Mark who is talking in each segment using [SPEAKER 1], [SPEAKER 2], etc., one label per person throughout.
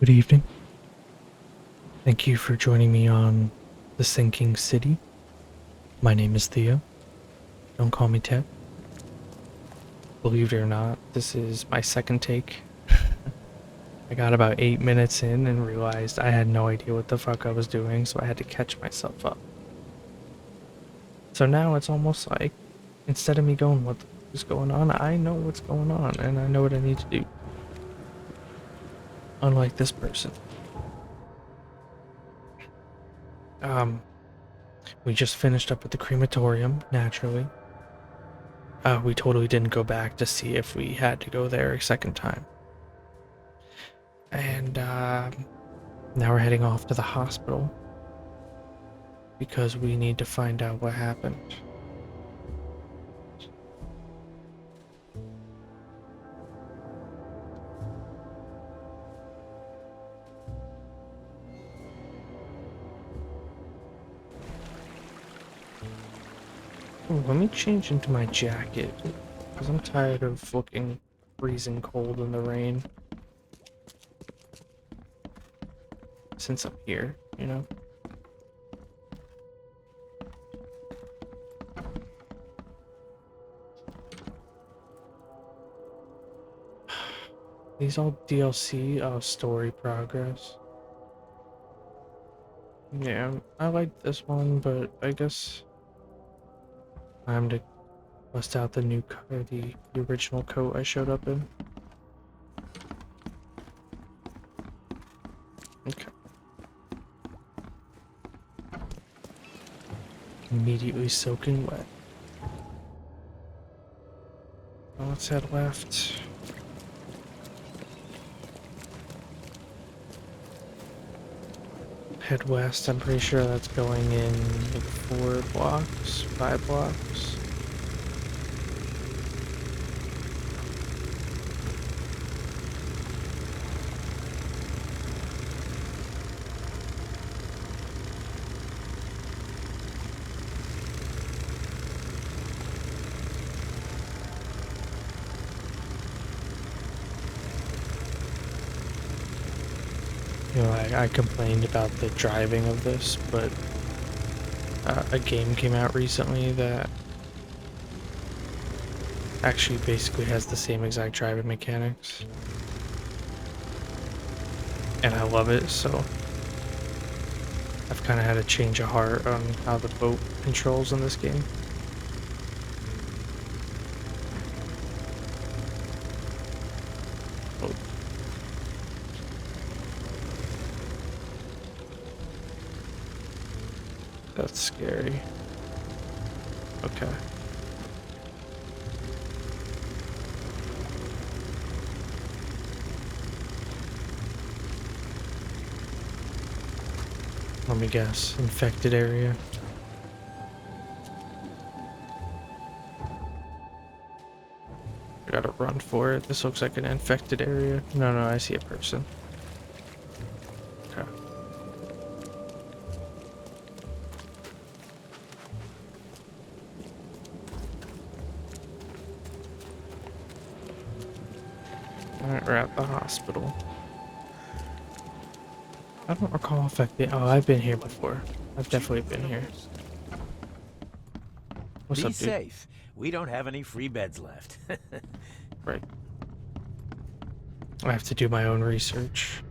[SPEAKER 1] Good evening. Thank you for joining me on The Sinking City. My name is Theo. Don't call me Ted. Believe it or not, this is my second take. I got about 8 minutes in and realized I had no idea what the fuck I was doing, so I had to catch myself up. So now it's almost like, instead of me going, what the fuck is going on, I know what's going on and I know what I need to do. Unlike this person. Um, we just finished up at the crematorium, naturally. We totally didn't go back to see if we had to go there a second time. And now we're heading off to the hospital because we need to find out what happened. Ooh, let me change into my jacket because I'm tired of looking freezing cold in the rain since I'm here, you know? These all DLC, story progress. Yeah, I like this one, but I guess time to bust out the new the original coat I showed up in. Okay. Immediately soaking wet. Well, let's head left. Head west. I'm pretty sure that's going in like 4 blocks, 5 blocks. You know, I complained about the driving of this, but a game came out recently that actually basically has the same exact driving mechanics. And I love it, so I've kind of had a change of heart on how the boat controls in this game. Oh, that's scary. Okay. Let me guess. Infected area. I gotta run for it. This looks like an infected area. No, I see a person. Okay. Alright, we're at the hospital. I don't recall if I've been. Oh, I've been here before. I've definitely been here. What's
[SPEAKER 2] Be
[SPEAKER 1] up, dude?
[SPEAKER 2] safe. We don't have any free beds left.
[SPEAKER 1] Right. I have to do my own research.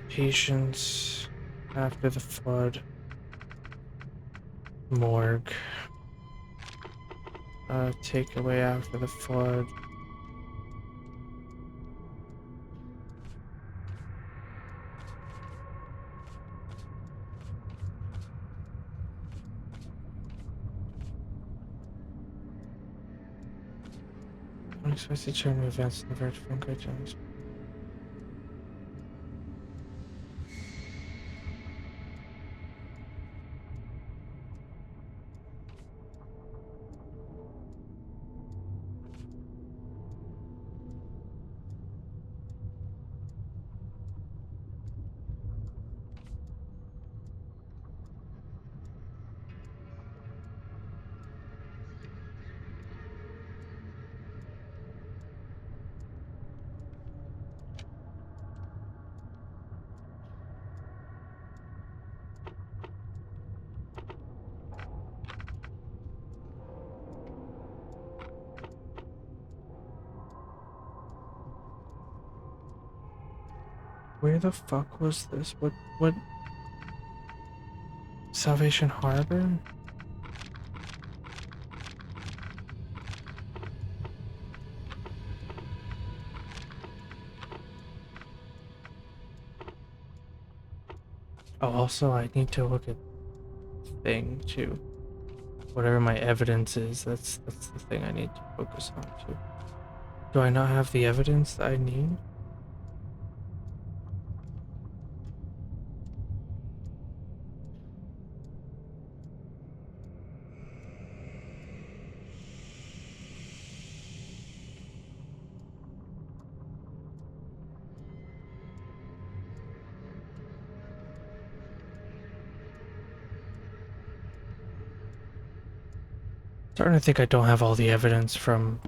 [SPEAKER 1] Patients after the flood. Morgue. Takeaway after the flood. Unexpected turn of events in the verge from good times. Where the fuck was this? What? Salvation Harbor? Oh, also, I need to look at thing too. Whatever my evidence is, that's the thing I need to focus on too. Do I not have the evidence that I need? Starting to think I don't have all the evidence from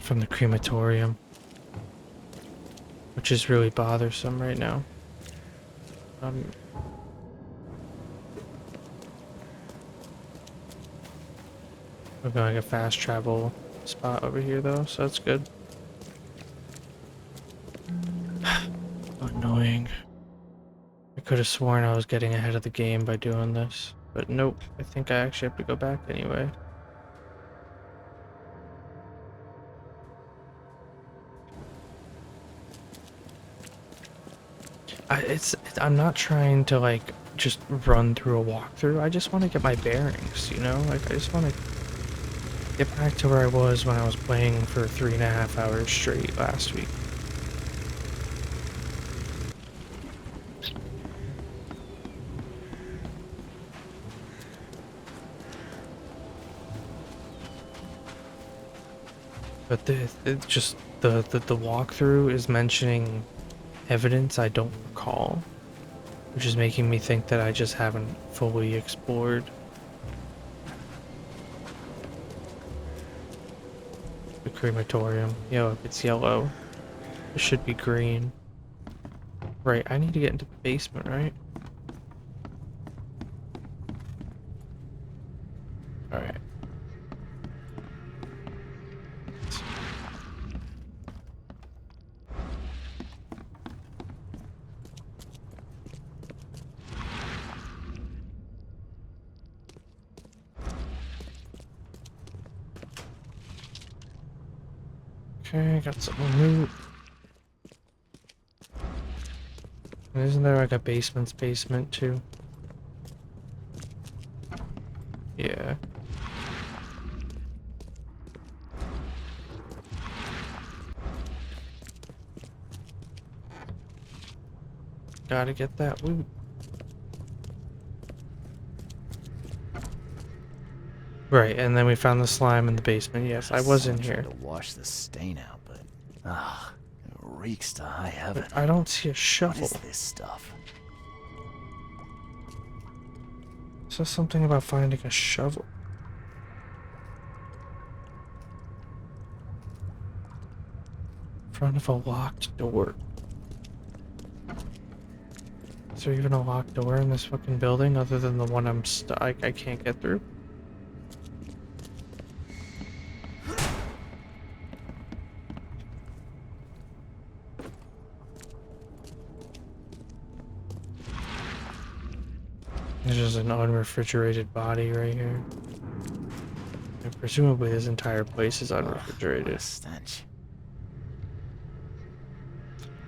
[SPEAKER 1] the crematorium, which is really bothersome right now. We're going a fast travel spot over here though, so that's good. Annoying. I could have sworn I was getting ahead of the game by doing this, but nope, I think I actually have to go back anyway. I'm not trying to like just run through a walkthrough. I just want to get my bearings, you know? Like I just want to get back to where I was when I was playing for 3.5 hours straight last week. But the walkthrough is mentioning evidence I don't recall, which is making me think that I just haven't fully explored the crematorium. Yo, if it's yellow, it should be green. Right, I need to get into the basement, right? Alright. Okay, got some loot. And isn't there like a basement's basement too? Yeah. Gotta get that loot. Right, and then we found the slime in the basement. Yes, I was in here.
[SPEAKER 2] To wash the stain out, but it reeks to high heaven.
[SPEAKER 1] But I don't see a
[SPEAKER 2] What
[SPEAKER 1] shovel.
[SPEAKER 2] is this stuff?
[SPEAKER 1] It says something about finding a shovel. Front of a locked door. Is there even a locked door in this fucking building other than the one I can't get through? There's just an unrefrigerated body right here. And presumably this entire place is
[SPEAKER 2] What a
[SPEAKER 1] unrefrigerated.
[SPEAKER 2] stench.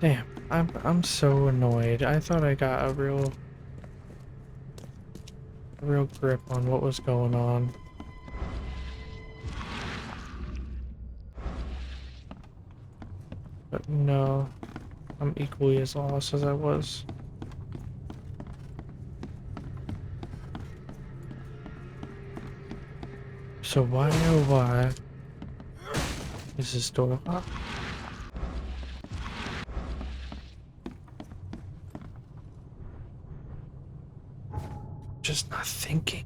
[SPEAKER 1] Damn, I'm so annoyed. I thought I got a real grip on what was going on. But no, I'm equally as lost as I was. So why oh why is this door locked? Just not thinking.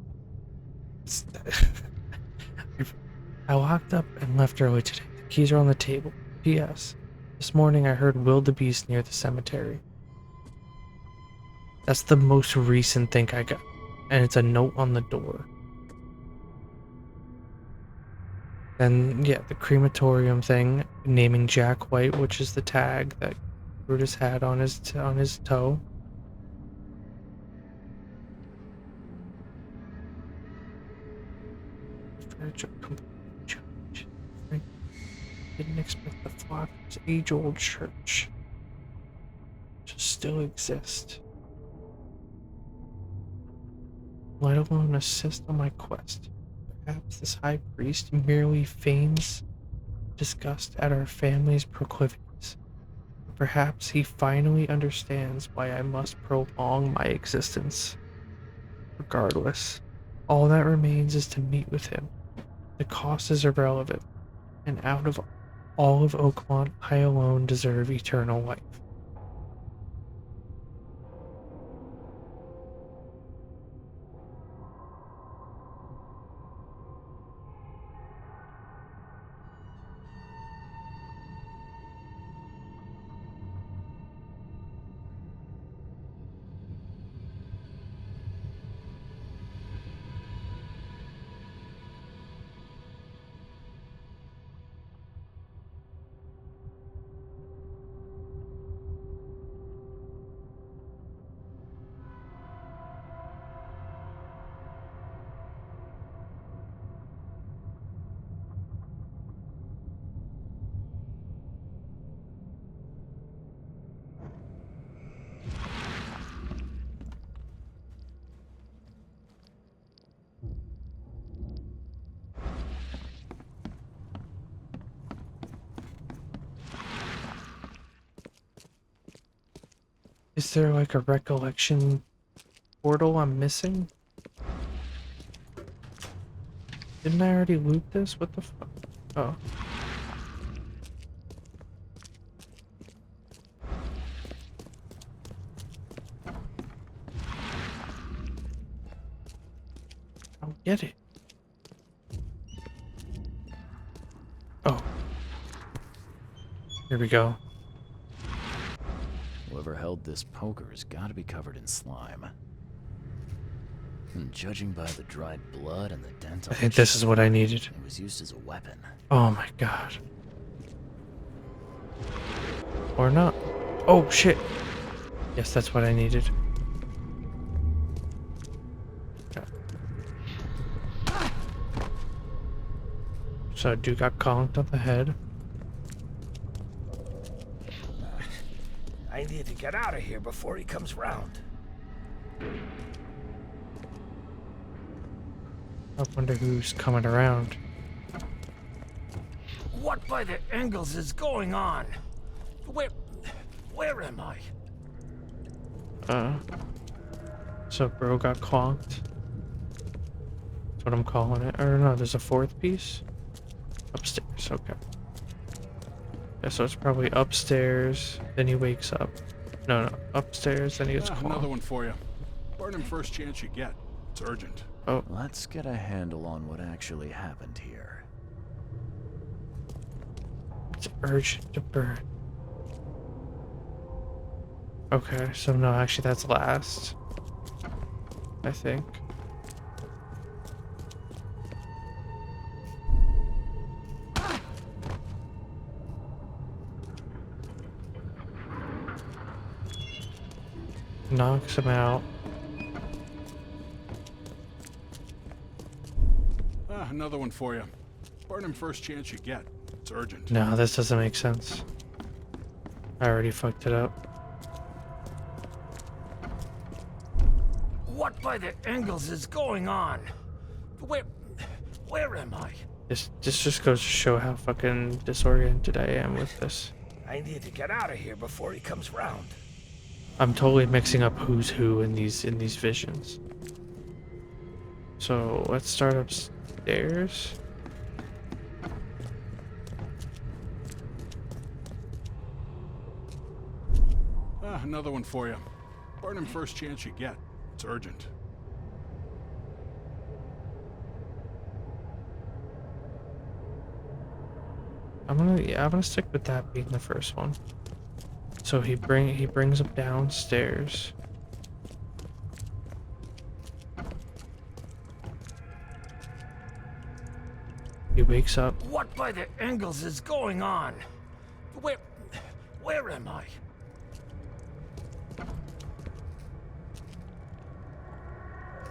[SPEAKER 1] I locked up and left early today. The keys are on the table. P.S. This morning I heard wildebeest near the cemetery. That's the most recent thing I got. And it's a note on the door. Then yeah, the crematorium thing, naming Jack White, which is the tag that Brutus had on his toe. Spiritual change. Frank didn't expect the Flocker's age-old church to still exist, let alone assist on my quest. Perhaps this high priest merely feigns disgust at our family's proclivities. Perhaps he finally understands why I must prolong my existence. Regardless, all that remains is to meet with him. The cost is irrelevant, and out of all of Oakmont, I alone deserve eternal life. Is there like a recollection portal I'm missing? Didn't I already loot this? What the fuck? Oh. I'll get it. Oh. Here we go.
[SPEAKER 2] Whoever held this poker has got to be covered in slime. And judging by the dried blood and the dent on
[SPEAKER 1] I think
[SPEAKER 2] the
[SPEAKER 1] this is what I needed.
[SPEAKER 2] it was used as a weapon.
[SPEAKER 1] Oh my god. Or not. Oh shit. Yes, that's what I needed. So dude got conked on the head.
[SPEAKER 3] I need to get out of here before he comes round.
[SPEAKER 1] I wonder who's coming around.
[SPEAKER 3] What by the Engels is going on? Where am I?
[SPEAKER 1] So bro got conked. That's what I'm calling it. Or no, there's a fourth piece? Upstairs, okay. Yeah, so it's probably upstairs, then he wakes up. No, upstairs, then he gets
[SPEAKER 4] Another
[SPEAKER 1] conked.
[SPEAKER 4] one for you. Burn him first chance you get. It's urgent.
[SPEAKER 1] Oh,
[SPEAKER 2] Let's get a handle on what actually happened here.
[SPEAKER 1] it's urgent to burn. Okay, so no, actually that's last. I think. Knocks him out.
[SPEAKER 4] Another one for you. Burn him first chance you get. It's urgent.
[SPEAKER 1] No, this doesn't make sense. I already fucked it up.
[SPEAKER 3] What by the Engels is going on? Where am I?
[SPEAKER 1] This just goes to show how fucking disoriented I am with this.
[SPEAKER 3] I need to get out of here before he comes round.
[SPEAKER 1] I'm totally mixing up who's who in these visions. So let's start upstairs.
[SPEAKER 4] Another one for you. Burn him first chance you get. It's urgent.
[SPEAKER 1] I'm gonna stick with that being the first one. So he brings him downstairs. He wakes up.
[SPEAKER 3] What by the Engels is going on? Where am I?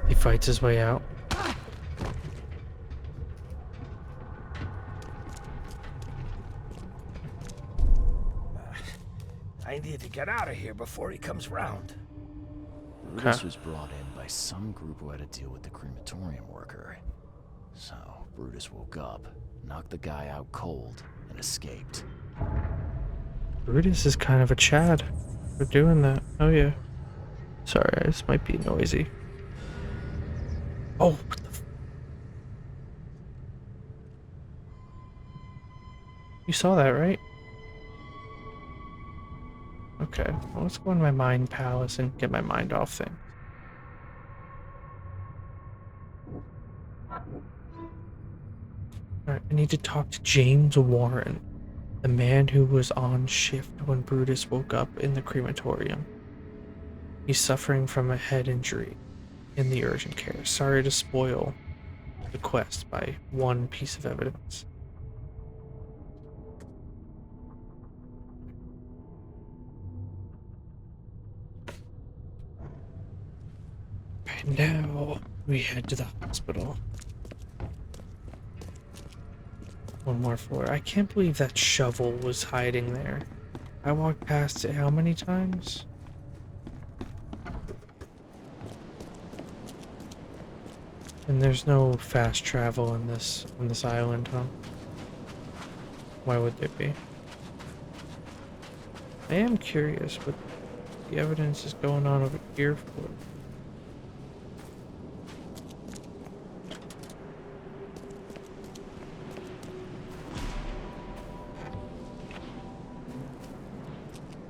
[SPEAKER 1] He fights his way out.
[SPEAKER 3] I need to get out of here before he comes round.
[SPEAKER 2] Brutus was brought in by some group who had to deal with the crematorium worker. So, Brutus woke up, knocked the guy out cold, and escaped.
[SPEAKER 1] Brutus is kind of a Chad for doing that. Oh yeah. Sorry, this might be noisy. Oh, what the You saw that, right? Okay, well, let's go in my mind palace and get my mind off things. Alright, I need to talk to James Warren, the man who was on shift when Brutus woke up in the crematorium. He's suffering from a head injury in the urgent care. Sorry to spoil the quest by one piece of evidence. And now we head to the hospital. One more floor. I can't believe that shovel was hiding there. I walked past it how many times? And there's no fast travel on this island, huh? Why would there be? I am curious what the evidence is going on over here for.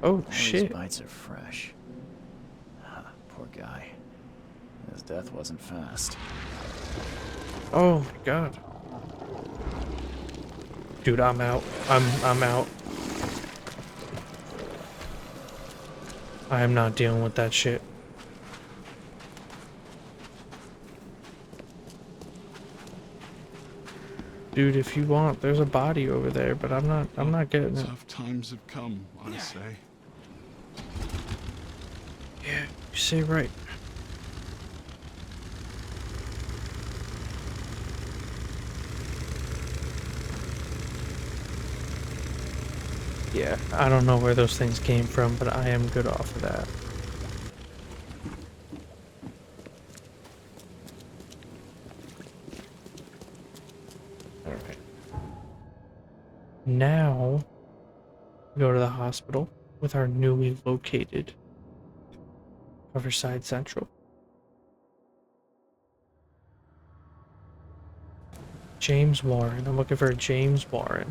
[SPEAKER 1] Oh
[SPEAKER 2] All these
[SPEAKER 1] shit.
[SPEAKER 2] bites are fresh. Ah, poor guy. His death wasn't fast.
[SPEAKER 1] Oh my god. Dude, I'm out. I'm out. I am not dealing with that shit. Dude, if you want, there's a body over there, but I'm not getting it.
[SPEAKER 4] Tough times have come, I say.
[SPEAKER 1] Yeah, you say right. Yeah, I don't know where those things came from, but I am good off of that. Alright. Now, go to the hospital with our newly located Riverside Central. James Warren. I'm looking for James Warren.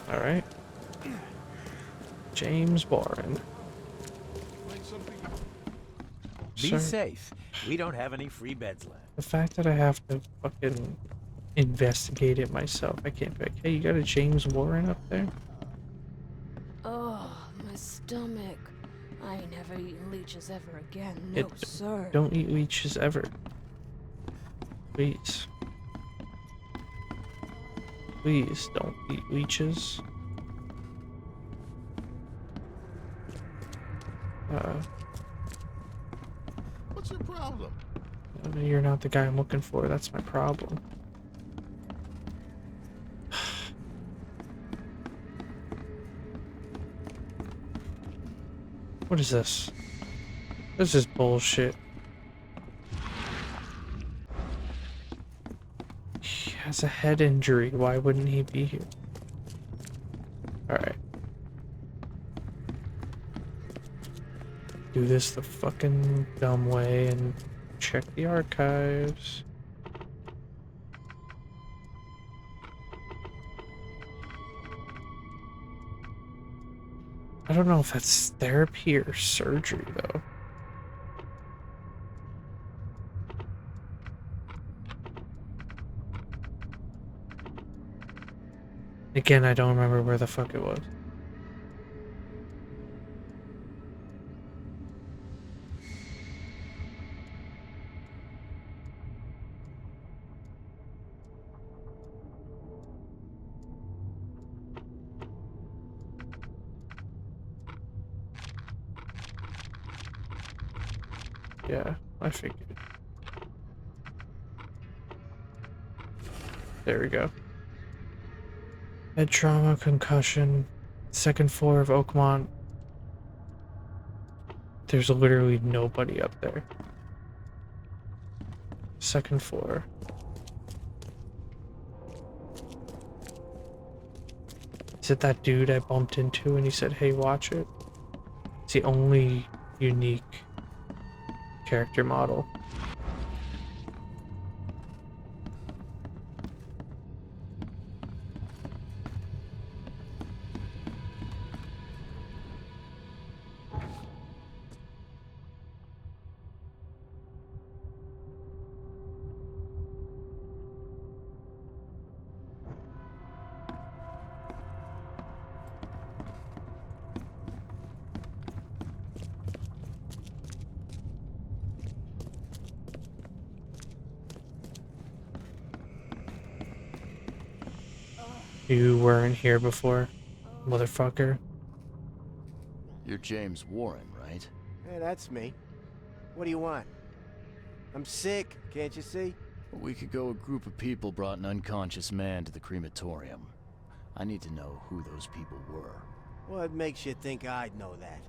[SPEAKER 1] Alright. James Warren.
[SPEAKER 5] Be
[SPEAKER 1] Sir,
[SPEAKER 5] safe. We don't have any free beds left.
[SPEAKER 1] the fact that I have to fucking investigate it myself, I can't be like, hey, you got a James Warren up there?
[SPEAKER 6] Oh, my stomach. I ain't never eaten leeches ever again. No, sir.
[SPEAKER 1] Don't eat leeches ever. Please. Please don't eat leeches.
[SPEAKER 4] What's your problem?
[SPEAKER 1] You're not the guy I'm looking for. That's my problem. What is this? This is bullshit. He has a head injury. Why wouldn't he be here? Alright. Do this the fucking dumb way and check the archives. I don't know if that's therapy or surgery, though. Again, I don't remember where the fuck it was. Yeah, I figured. There we go. Head trauma, concussion, second floor of Oakmont. There's literally nobody up there. Second floor. Is it that dude I bumped into and he said, hey, watch it? It's the only unique character model. You weren't here before, motherfucker.
[SPEAKER 2] You're James Warren, right?
[SPEAKER 7] Yeah, that's me. What do you want? I'm sick, can't you see?
[SPEAKER 2] A week ago, a group of people brought an unconscious man to the crematorium. I need to know who those people were.
[SPEAKER 7] What makes you think I'd know that?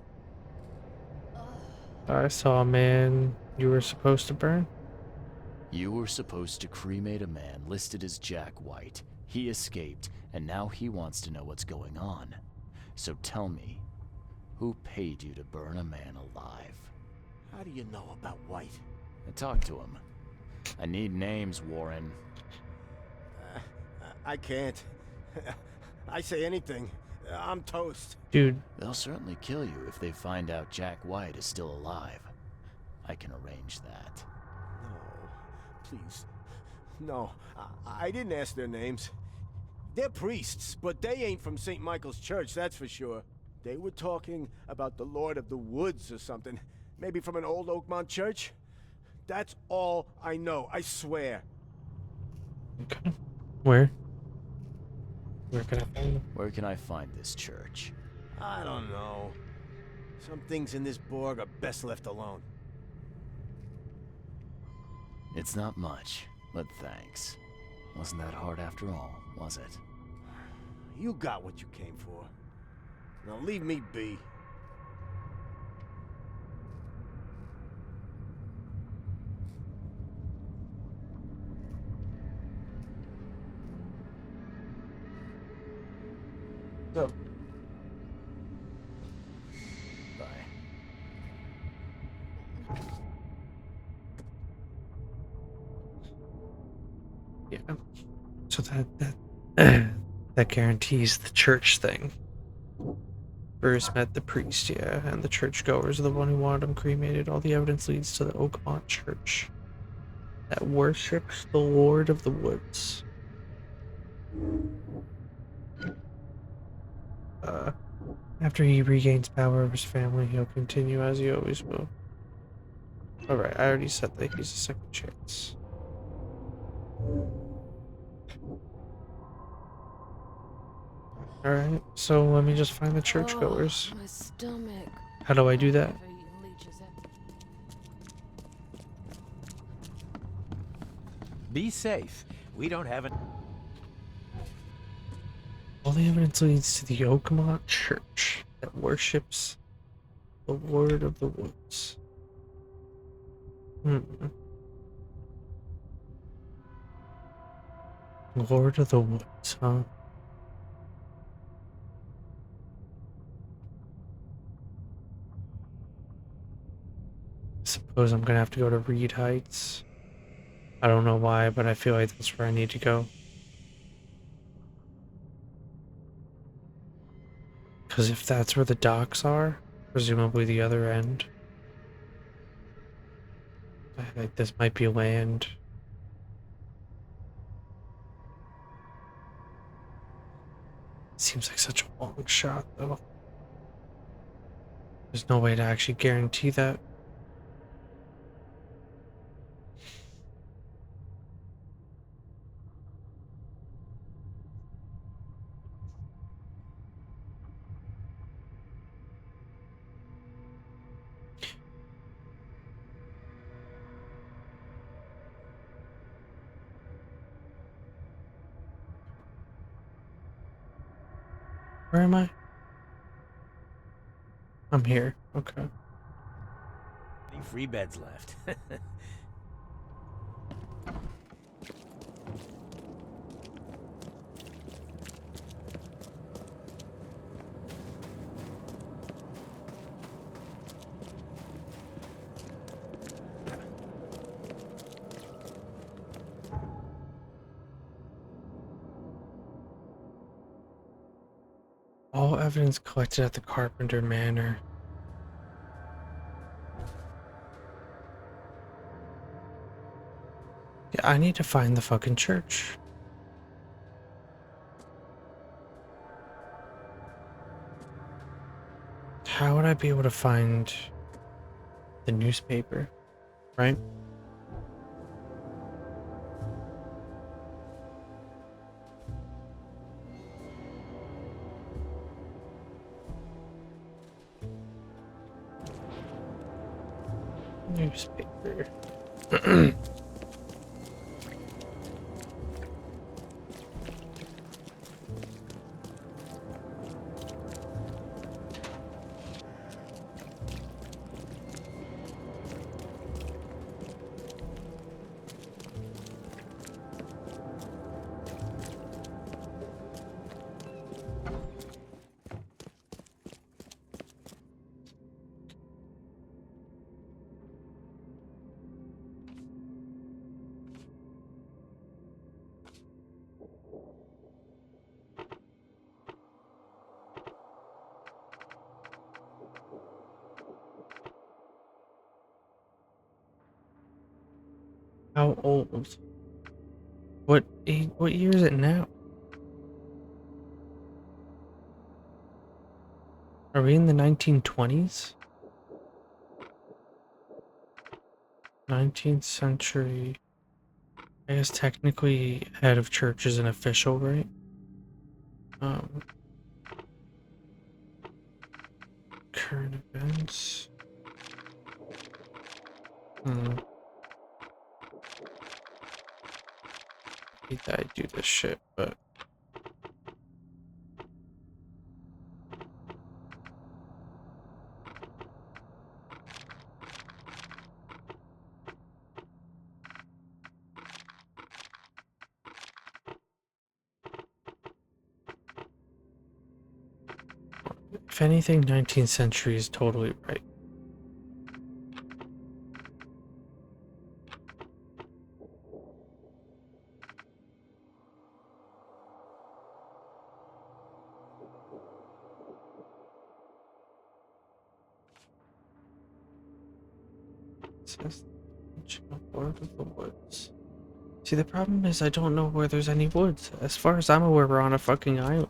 [SPEAKER 1] I saw a man you were supposed to burn.
[SPEAKER 2] You were supposed to cremate a man listed as Jack White. He escaped, and now he wants to know what's going on. So tell me, who paid you to burn a man alive?
[SPEAKER 7] How do you know about White?
[SPEAKER 2] I talked to him. I need names, Warren.
[SPEAKER 7] I can't. I say anything. I'm toast.
[SPEAKER 1] Dude,
[SPEAKER 2] They'll certainly kill you if they find out Jack White is still alive. I can arrange that.
[SPEAKER 7] No, please. No, I didn't ask their names. They're priests, but they ain't from St. Michael's Church, that's for sure. They were talking about the Lord of the Woods or something. Maybe from an old Oakmont church? That's all I know, I swear.
[SPEAKER 1] okay. Where? Where can I find them?
[SPEAKER 2] Where can I find this church?
[SPEAKER 7] I don't know. Some things in this Borg are best left alone.
[SPEAKER 2] It's not much, but thanks. Wasn't that hard after all, was it?
[SPEAKER 7] You got what you came for. Now leave me be. So,
[SPEAKER 2] Bye.
[SPEAKER 1] Yeah. So that that guarantees the church thing. Bruce met the priest, yeah, and the churchgoers are the one who wanted him cremated. All the evidence leads to the Oakmont Church that worships the Lord of the Woods. After he regains power over his family, he'll continue as he always will. Alright, I already said that he's a second chance. Alright, so let me just find the churchgoers.
[SPEAKER 6] Oh, my stomach.
[SPEAKER 1] How do I do that?
[SPEAKER 6] Never eaten leeches ever.
[SPEAKER 5] Be safe. We don't have an.
[SPEAKER 1] All the evidence leads to the Oakmont Church that worships the Lord of the Woods. Lord of the Woods, huh? Suppose I'm gonna have to go to Reed Heights. I don't know why, but I feel like that's where I need to go. Because if that's where the docks are, presumably the other end, like this might be land. Seems like such a long shot, though. There's no way to actually guarantee that. Where am I? I'm here. Okay.
[SPEAKER 5] Any free beds left?
[SPEAKER 1] All evidence collected at the Carpenter Manor. Yeah, I need to find the fucking church. How would I be able to find the newspaper, right? Newspaper. How old? What year is it now? Are we in the 1920s? 19th century. I guess technically head of church is an official, right? Current events. I hate that I do this shit, but if anything, 19th century is totally right. It says Lord of the Woods. See, the problem is I don't know where there's any woods. As far as I'm aware, we're on a fucking island.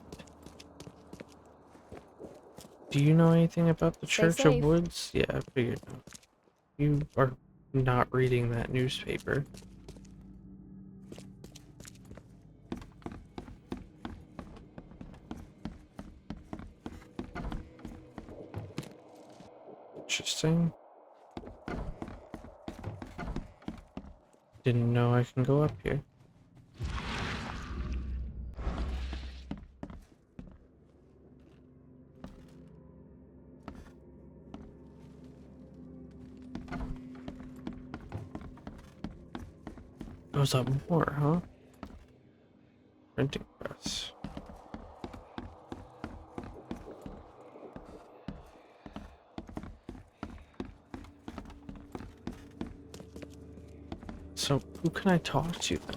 [SPEAKER 1] Do you know anything about the
[SPEAKER 6] Stay
[SPEAKER 1] Church
[SPEAKER 6] safe.
[SPEAKER 1] of Woods? Yeah, I figured. You are not reading that newspaper. Interesting. Didn't know I can go up here. Goes up more, huh? Printing press. So, who can I talk to then?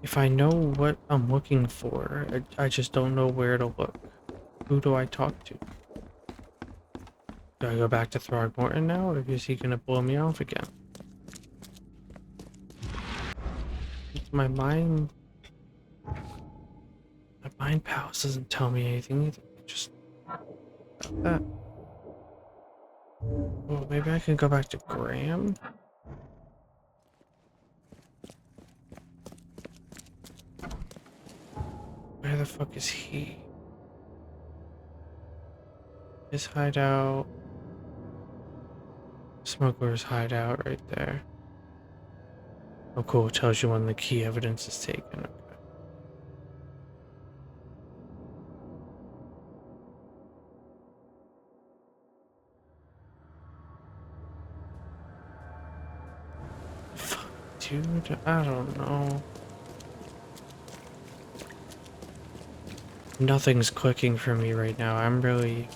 [SPEAKER 1] If I know what I'm looking for, I just don't know where to look. Who do I talk to? Do I go back to Throgmorton now, or is he gonna blow me off again? My mind palace doesn't tell me anything either. Just about that. Well, maybe I can go back to Graham. Where the fuck is he? His hideout. Smuggler's hideout right there. Oh cool, it tells you when the key evidence is taken. Okay. dude. I don't know. Nothing's clicking for me right now. I'm really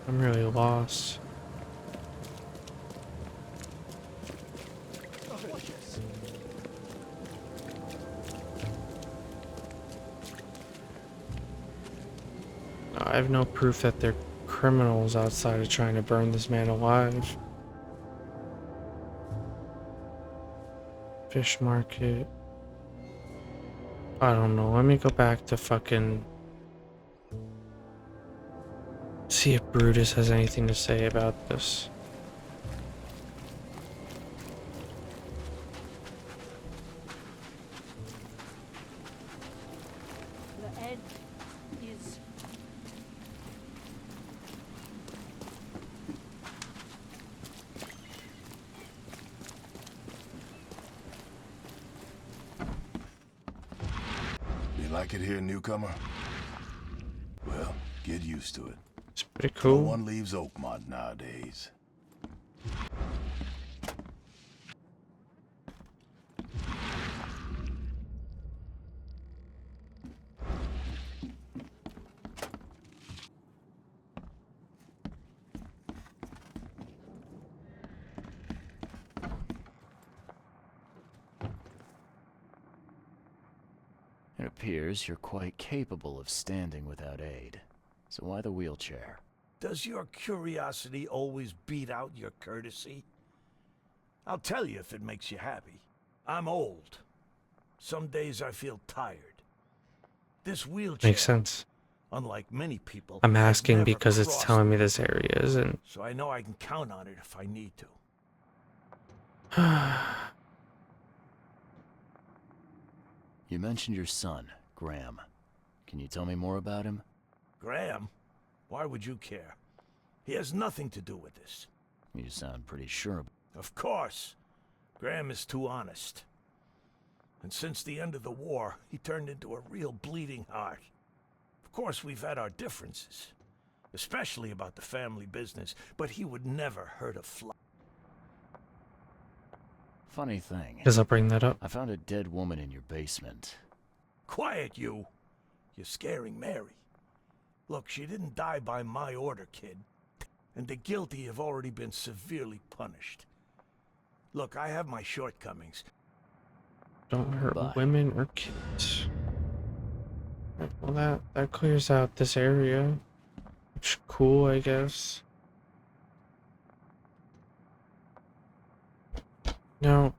[SPEAKER 1] lost. I have no proof that they're criminals outside of trying to burn this man alive. Fish market. I don't know. Let me go back to fucking see if Brutus has anything to say about this.
[SPEAKER 6] The end is.
[SPEAKER 8] You like it here, newcomer? Well, get used to it.
[SPEAKER 1] It's pretty
[SPEAKER 8] No
[SPEAKER 1] cool.
[SPEAKER 8] one leaves Oakmont nowadays.
[SPEAKER 2] It appears you're quite capable of standing without aid. So why the wheelchair?
[SPEAKER 3] Does your curiosity always beat out your courtesy? I'll tell you if it makes you happy. I'm old. Some days I feel tired. This wheelchair,
[SPEAKER 1] Makes sense.
[SPEAKER 3] unlike many people,
[SPEAKER 1] I'm
[SPEAKER 3] has
[SPEAKER 1] asking
[SPEAKER 3] never
[SPEAKER 1] because it's
[SPEAKER 3] crossed
[SPEAKER 1] telling me
[SPEAKER 3] me,
[SPEAKER 1] this area isn't.
[SPEAKER 3] so I know I can count on it if I need to.
[SPEAKER 2] You mentioned your son, Graham. Can you tell me more about him?
[SPEAKER 3] Graham? Why would you care? He has nothing to do with this.
[SPEAKER 2] You sound pretty sure.
[SPEAKER 3] Of course. Graham is too honest. And since the end of the war, he turned into a real bleeding heart. Of course, we've had our differences, especially about the family business, but he would never hurt a fly.
[SPEAKER 2] Funny thing,
[SPEAKER 1] Guess I'll bring that up.
[SPEAKER 2] I found a dead woman in your basement.
[SPEAKER 3] Quiet, you. You're scaring Mary. Look, she didn't die by my order, kid. And the guilty have already been severely punished. Look, I have my shortcomings.
[SPEAKER 1] Don't hurt
[SPEAKER 2] Bye.
[SPEAKER 1] women or kids. Right, well, that clears out this area. Which cool, I guess. No.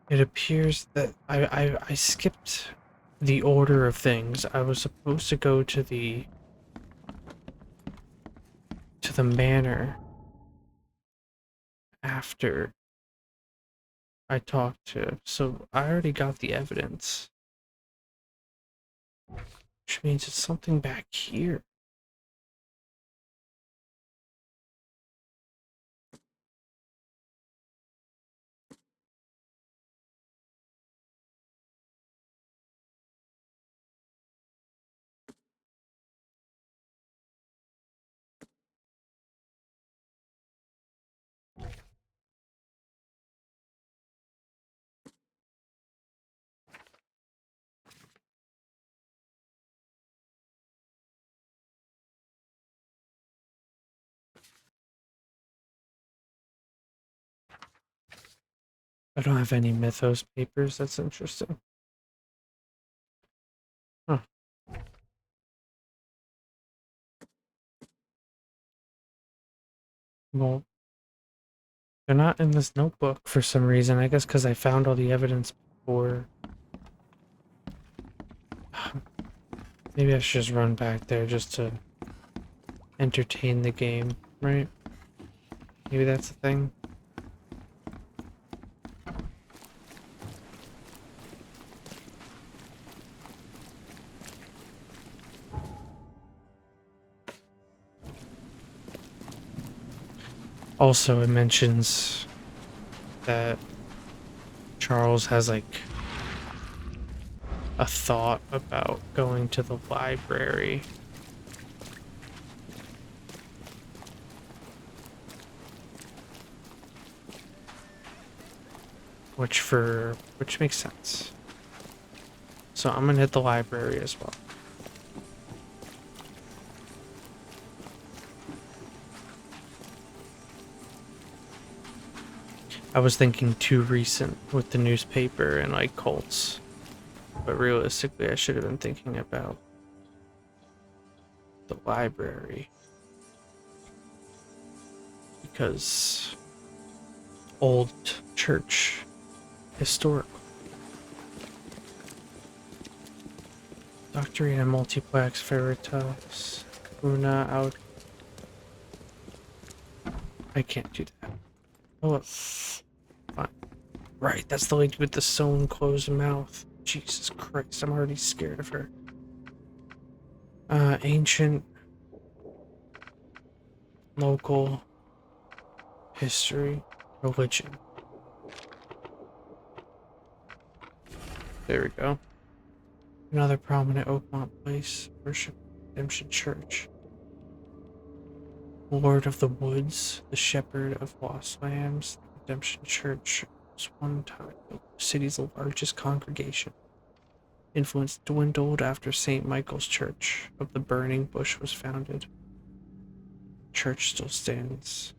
[SPEAKER 1] It appears that I skipped the order of things. I was supposed to go to the manor after I talked to, so I already got the evidence. Which means it's something back here. I don't have any Mythos papers. That's interesting. Huh. Well, they're not in this notebook for some reason. I guess because I found all the evidence before. Maybe I should just run back there just to entertain the game, right? Maybe that's the thing. Also, it mentions that Charles has like a thought about going to the library. Which makes sense. So I'm gonna hit the library as well. I was thinking too recent with the newspaper and like cults. But realistically, I should have been thinking about the library. Because old church historical. Doctorate and multiplex veritas. Una out. I can't do that. Oh, fine. Right, that's the lady with the sewn closed mouth. Jesus Christ, I'm already scared of her. Ancient, local, history, religion. There we go. Another prominent Oakmont place, worship Redemption Church. Lord of the Woods, the Shepherd of Lost Lambs, Redemption Church was one time the city's largest congregation. Influence dwindled after St. Michael's Church of the Burning Bush was founded. Church still stands.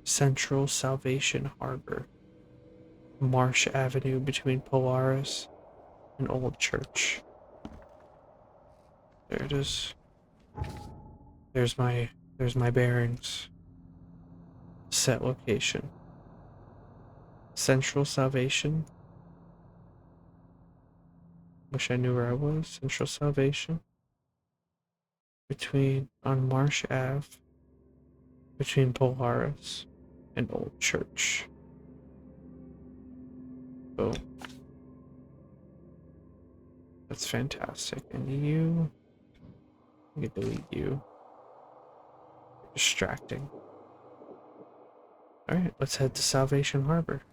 [SPEAKER 1] Central Salvation Harbor. Marsh Avenue between Polaris and Old Church. There it is. There's my bearings. Set location. Central Salvation. Wish I knew where I was. Central Salvation. On Marsh Ave. Between Polaris and Old Church. Oh. That's fantastic. And you... I can delete you. Distracting. Alright, let's head to Salvation Harbor.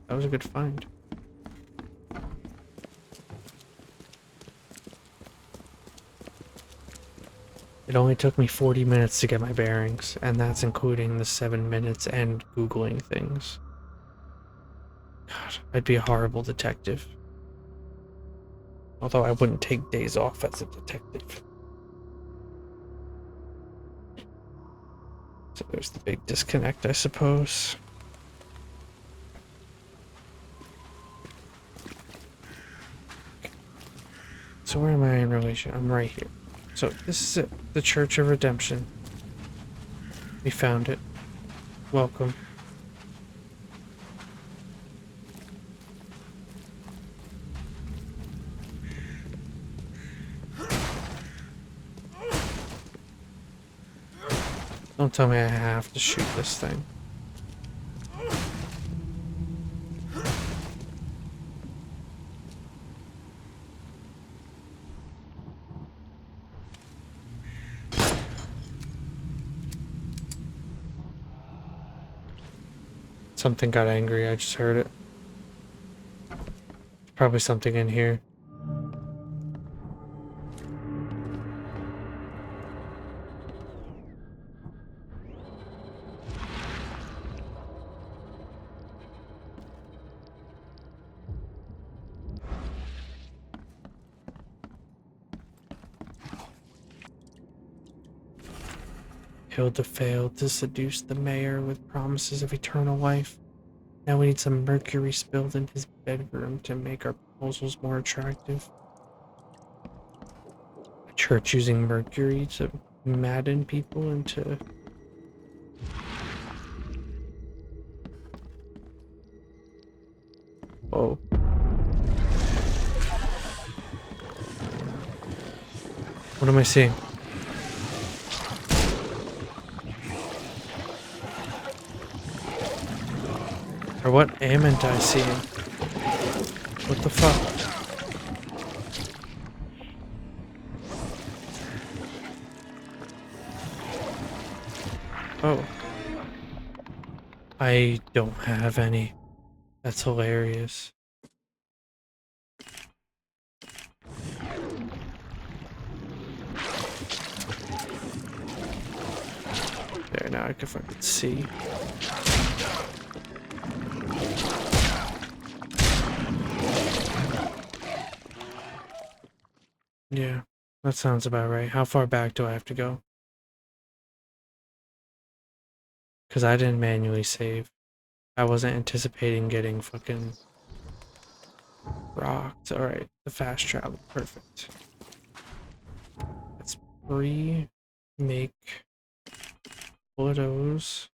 [SPEAKER 1] That was a good find. It only took me 40 minutes to get my bearings, and that's including the 7 minutes and Googling things. God, I'd be a horrible detective. Although I wouldn't take days off as a detective. So there's the big disconnect, I suppose. So where am I in relation? I'm right here. So this is it, the Church of Redemption. We found it. Welcome. Don't tell me I have to shoot this thing. Something got angry, I just heard it. Probably something in here. Hilda failed to seduce the mayor with promises of eternal life. Now we need some mercury spilled in his bedroom to make our proposals more attractive. A church using mercury to madden people into... Whoa. What am I seeing? Or what am I seeing? What the fuck? Oh. I don't have any. That's hilarious. There, now I can fucking see. Yeah, that sounds about right. How far back do I have to go? Because I didn't manually save. I wasn't anticipating getting fucking rocked. Alright, the fast travel. Perfect. Let's make photos.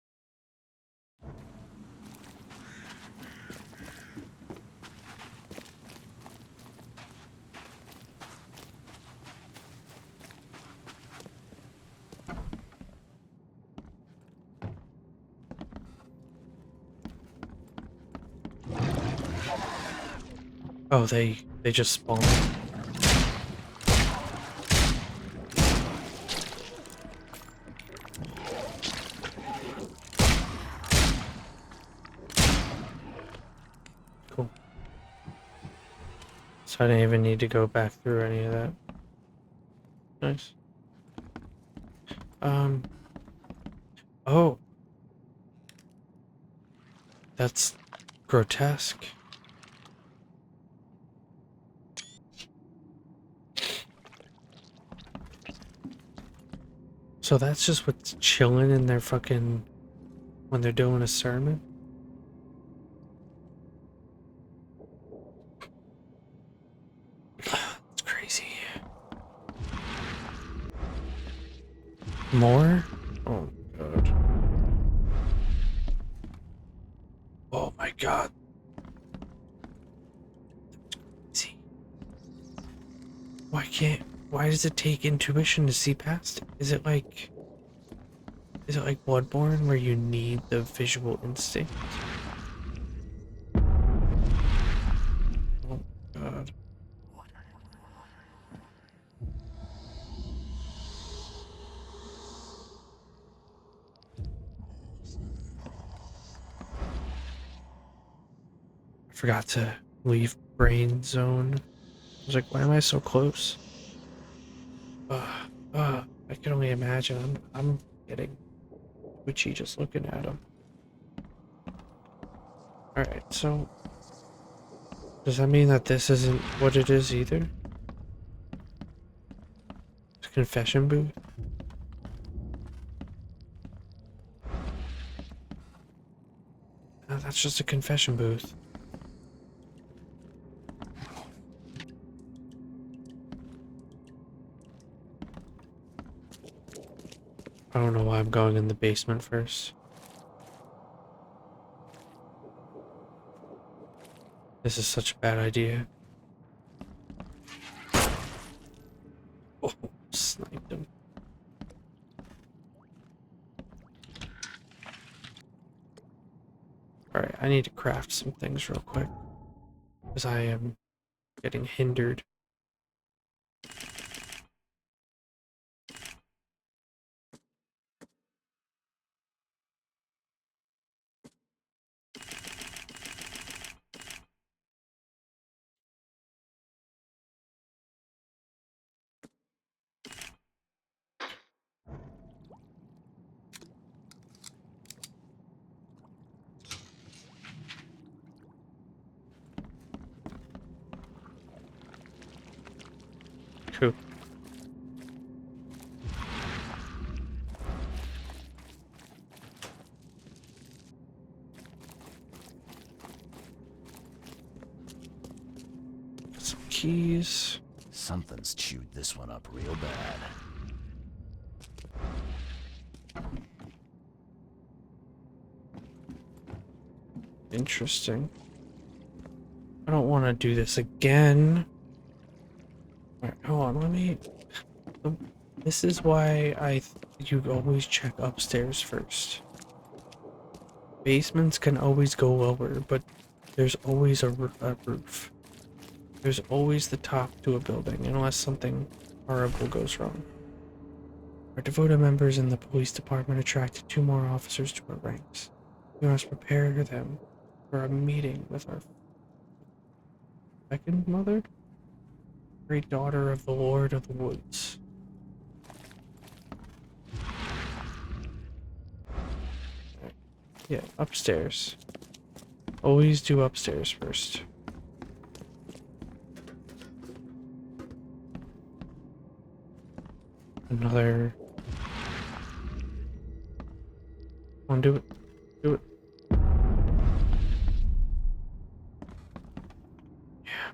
[SPEAKER 1] Oh, they just spawned. Cool. So I didn't even need to go back through any of that. Nice. Oh. That's grotesque. So that's just what's chilling in their fucking... when they're doing a sermon? It's crazy. More? Oh god. Oh my god. See? Why does it take intuition to see past it? Is it like Bloodborne where you need the visual instinct? Oh god. I forgot to leave brain zone. I was like, why am I so close? I can only imagine. I'm getting twitchy just looking at him. Alright, so does that mean that this isn't what it is either? It's a confession booth? No, that's just a confession booth. I don't know why I'm going in the basement first. This is such a bad idea. Oh, sniped him. Alright, I need to craft some things real quick. Because I am getting hindered. Cool. Some keys.
[SPEAKER 2] Something's chewed this one up real bad.
[SPEAKER 1] Interesting. I don't want to do this again. Alright, hold on, let me... This is why you always check upstairs first. Basements can always go lower, but there's always a roof. There's always the top to a building, unless something horrible goes wrong. Our devoted members in the police department attracted 2 more officers to our ranks. We must prepare them for a meeting with our second mother, great daughter of the Lord of the Woods. Yeah, upstairs. Always do upstairs first. Another. Come on, do it. Do it. Yeah.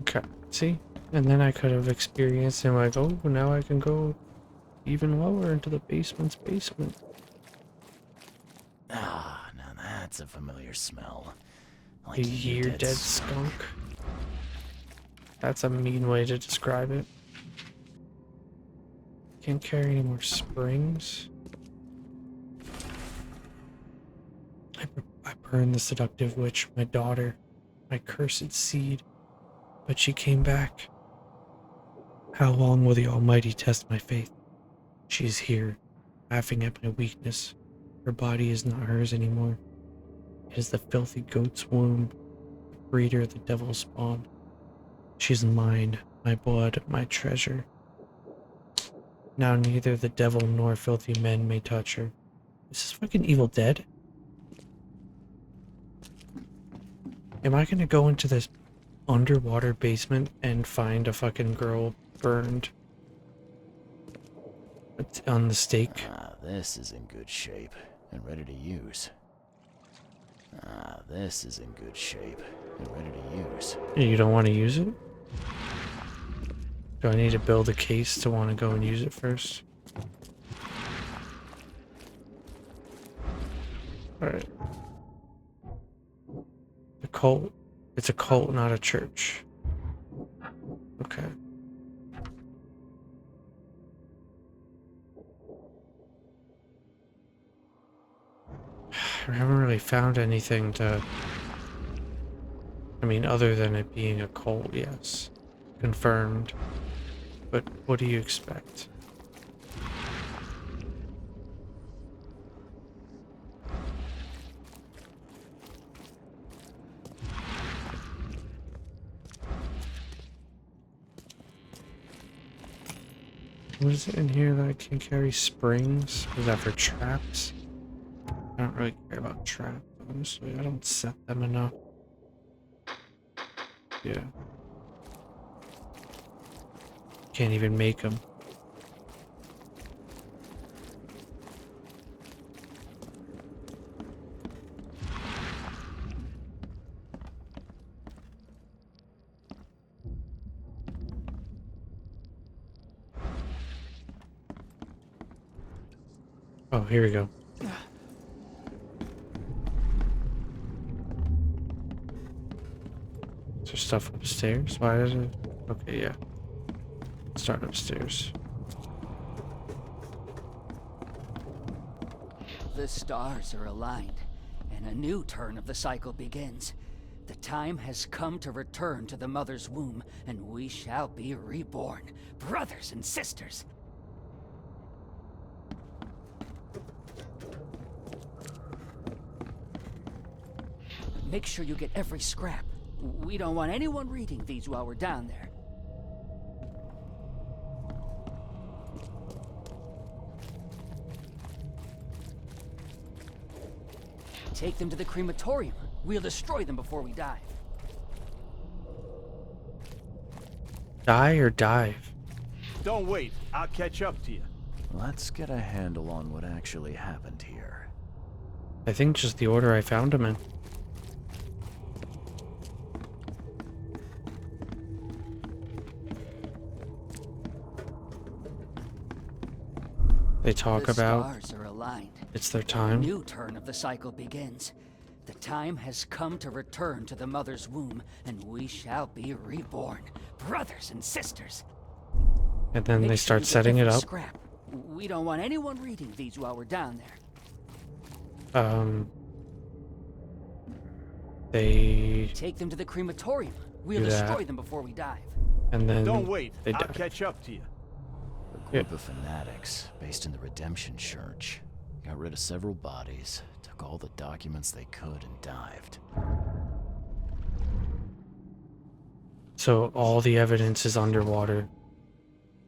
[SPEAKER 1] Okay, see? And then I could have experienced him like, oh, now I can go even lower into the basement's basement.
[SPEAKER 2] Ah, now that's a familiar smell.
[SPEAKER 1] A
[SPEAKER 2] Like
[SPEAKER 1] year dead skunk. That's a mean way to describe it. Can't carry any more springs. I burned the seductive witch, my daughter, my cursed seed. But she came back. How long will the Almighty test my faith? She is here, laughing at my weakness. Her body is not hers anymore. It is the filthy goat's womb, the breeder of the devil's spawn. She is mine, my blood, my treasure. Now neither the devil nor filthy men may touch her. Is this fucking Evil Dead? Am I gonna go into this underwater basement and find a fucking girl burned on the stake?
[SPEAKER 2] Ah, this is in good shape and ready to use. Ah, this is in good shape and ready to use.
[SPEAKER 1] You don't want to use it? Do I need to build a case to want to go and use it first? Alright. The cult. It's a cult, not a church. Okay. I haven't really found anything to... I mean, other than it being a cult, yes. Confirmed. But what do you expect? What is it in here that I can carry? Springs? Is that for traps? I don't really care about traps, honestly. I don't set them enough. Yeah. Can't even make them. Oh, here we go. Is there stuff upstairs? Why is it? Okay, yeah. Start upstairs.
[SPEAKER 9] The stars are aligned, and a new turn of the cycle begins. The time has come to return to the mother's womb, and we shall be reborn, brothers and sisters. Make sure you get every scrap. We don't want anyone reading these while we're down there. Take them to the crematorium. We'll destroy them before we dive.
[SPEAKER 1] Die or dive?
[SPEAKER 7] Don't wait. I'll catch up to you.
[SPEAKER 2] Let's get a handle on what actually happened here.
[SPEAKER 1] I think just the order I found them in. They talk
[SPEAKER 9] The
[SPEAKER 1] about
[SPEAKER 9] stars are aligned.
[SPEAKER 1] it's their
[SPEAKER 9] A
[SPEAKER 1] time.
[SPEAKER 9] new turn of the cycle begins. The time has come to return to the mother's womb, and we shall be reborn, brothers and sisters.
[SPEAKER 1] And then
[SPEAKER 9] Make
[SPEAKER 1] they
[SPEAKER 9] sure
[SPEAKER 1] start
[SPEAKER 9] you get
[SPEAKER 1] setting it
[SPEAKER 9] different
[SPEAKER 1] up.
[SPEAKER 9] Scrap. We don't want anyone reading these while we're down there.
[SPEAKER 1] They
[SPEAKER 9] Take them to the crematorium. We'll
[SPEAKER 1] Do that.
[SPEAKER 9] destroy them before we dive.
[SPEAKER 1] and then
[SPEAKER 7] Don't wait.
[SPEAKER 1] They
[SPEAKER 7] I'll
[SPEAKER 1] die.
[SPEAKER 7] catch up to you.
[SPEAKER 2] A group of fanatics based in the Redemption Church got rid of several bodies, took all the documents they could, and dived.
[SPEAKER 1] So all the evidence is underwater,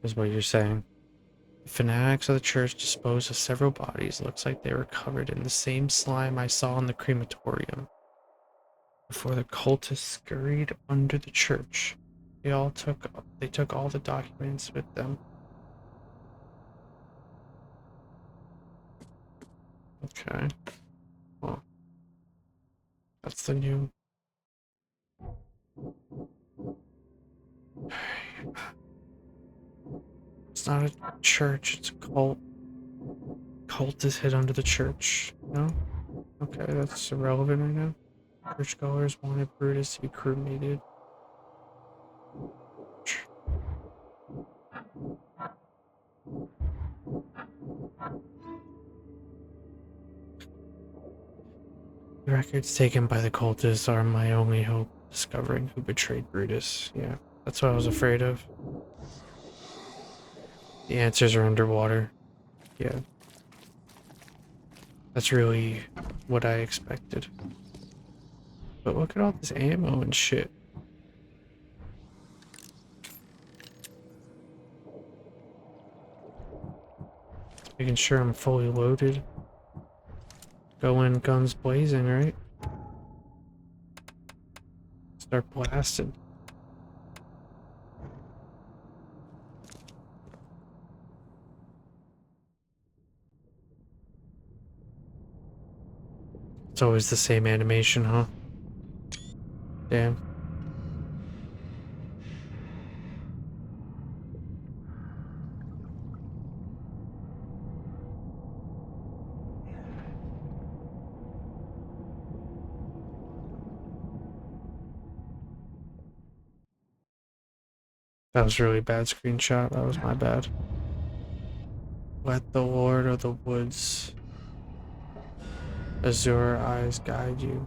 [SPEAKER 1] is what you're saying. The fanatics of the church disposed of several bodies. Looks like they were covered in the same slime I saw in the crematorium. Before the cultists scurried under the church, they took all the documents with them. Okay. Well, that's the new. It's not a church, it's a cult. Cult is hid under the church. No? Okay, that's irrelevant right now. Churchgoers wanted Brutus to be cremated. The records taken by the cultists are my only hope of discovering who betrayed Brutus. Yeah, that's what I was afraid of. The answers are underwater. Yeah. That's really what I expected. But look at all this ammo and shit. Making sure I'm fully loaded. Go in guns blazing, right? Start blasting. It's always the same animation, huh? Damn. That was a really bad screenshot. That was my bad. Let the Lord of the Woods azure eyes guide you.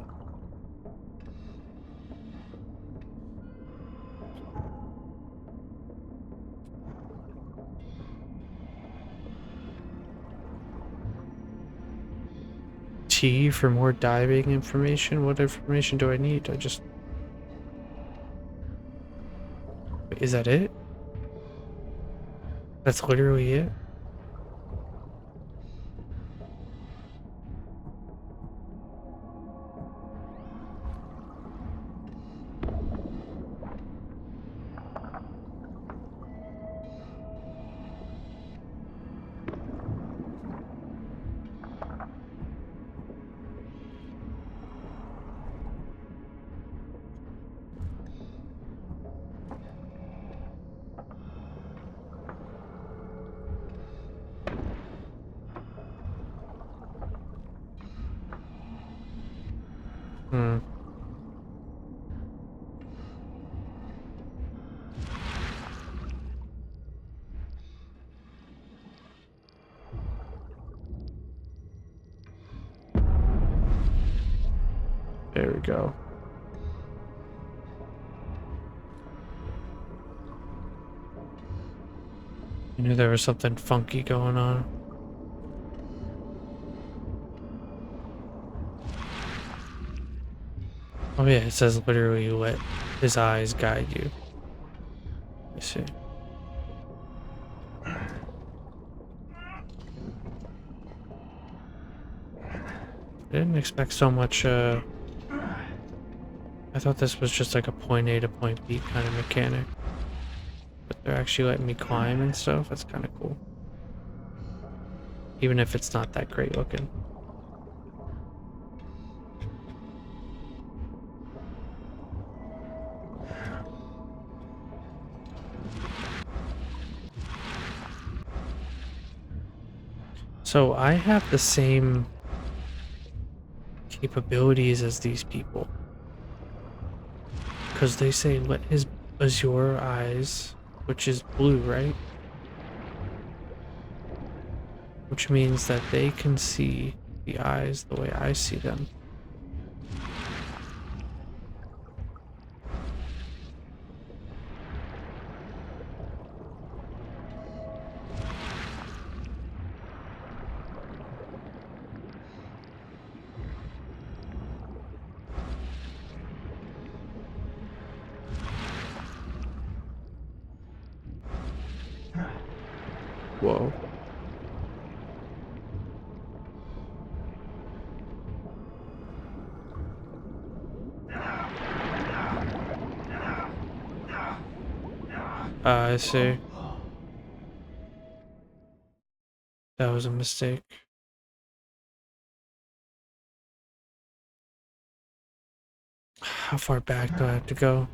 [SPEAKER 1] T for more diving information? What information do I need? Is that it? That's literally it? Hmm. There we go. I knew there was something funky going on. Oh yeah, it says literally let his eyes guide you. I see. I didn't expect so much, I thought this was just like a point A to point B kind of mechanic. But they're actually letting me climb and stuff, that's kind of cool. Even if it's not that great looking. So I have the same capabilities as these people. Because they say, let his azure eyes, which is blue, right? Which means that they can see the eyes the way I see them. Whoa. I see. That was a mistake. How far back do I have to go?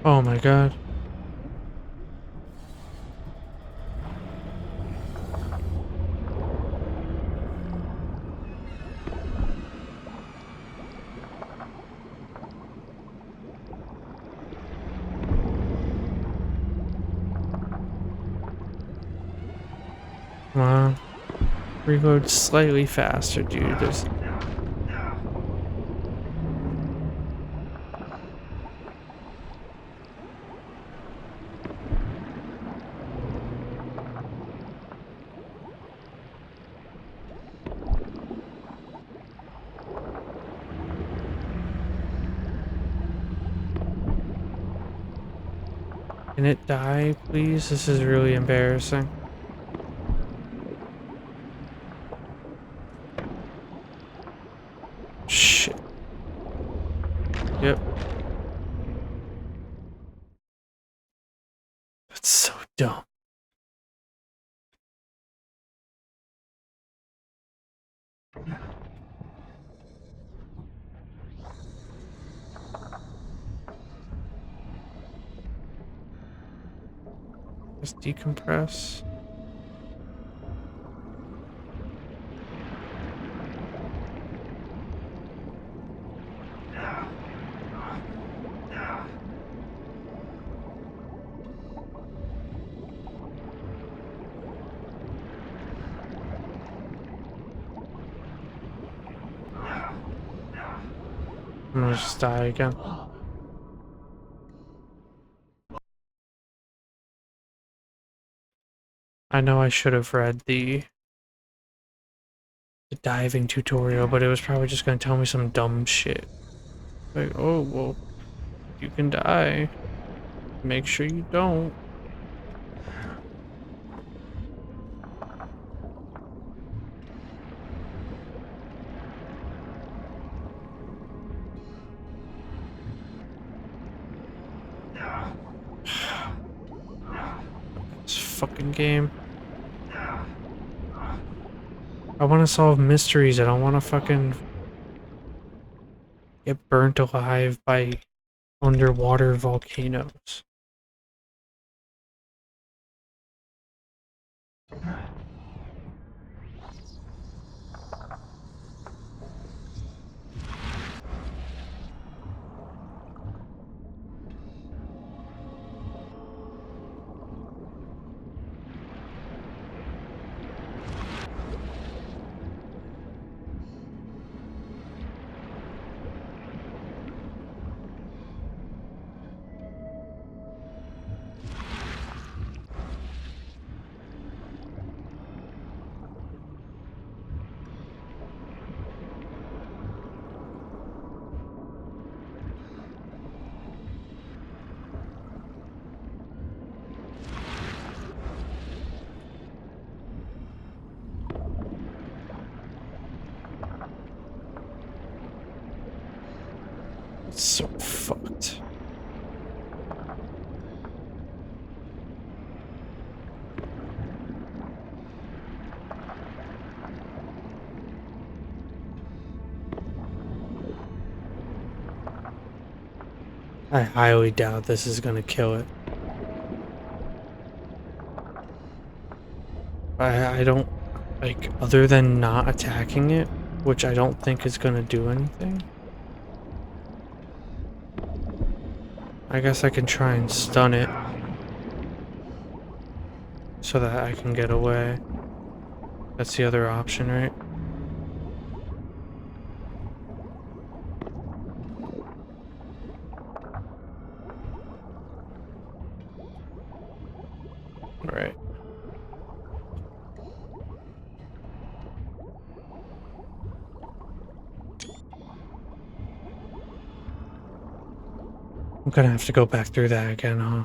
[SPEAKER 1] Oh my god. Come on. Reload slightly faster, dude. There's... Can it die, please? This is really embarrassing. Shit. Yep. That's so dumb. Let's decompress. I'm gonna just die again. I know I should have read the diving tutorial, but it was probably just gonna tell me some dumb shit. Like, oh, well, you can die. Make sure you don't. This fucking game. I want to solve mysteries. I don't want to fucking get burnt alive by underwater volcanoes. It's so fucked. I highly doubt this is gonna kill it. I don't, like, other than not attacking it, which I don't think is gonna do anything. I guess I can try and stun it so that I can get away. That's the other option, right? Right. I'm gonna have to go back through that again, huh?